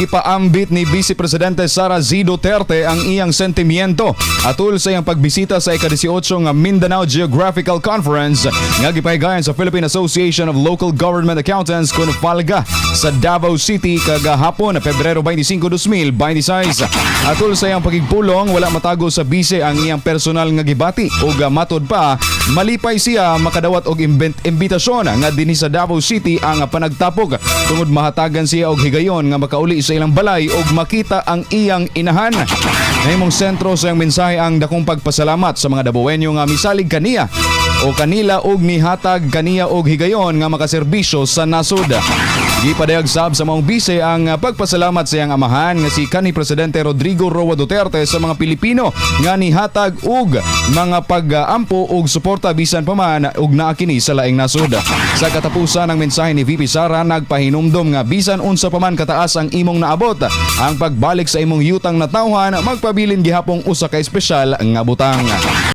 Ipaambit ni Vice Presidente Sara Z. Duterte ang iyang sentimiento atul sa iyang pagbisita sa ika-18 nga Mindanao Geographical Conference nga gipahigayon sa Philippine Association of Local Government Accountants kun FALGA sa Davao City kagahapon na Pebrero 25, 2026. Atul sa iyang pagigpulong, wala matago sa bise ang iyang personal nga gibati ug matod pa malipay siya makadawat og imbitasyon nga dinhi sa Davao City ang panagtapok tungod mahatagan siya og higayon nga makauli sa ilang balay ug makita ang iyang inahan. Nahimong sentro sa iyang mensahe ang dakong pagpasalamat sa mga Dabawenyo nga misalig kaniya o kanila og mihatag kaniya og higayon nga makaserbisyo sa nasud. Gipadayag sab sa maong bise ang pagpasalamat sa iyang amahan nga si kanhi Presidente Rodrigo Roa Duterte sa mga Pilipino nga nihatag og mga pag-ampo og suporta bisan pa man og naa kini sa laing nasud. Sa katapusan ng mensahe ni VP Sara, nagpahinumdom nga bisan unsa pa man kataas ang imong naabot, ang pagbalik sa imong yutang na tawhan magpabilin gihapong usa ka espesyal nga butang.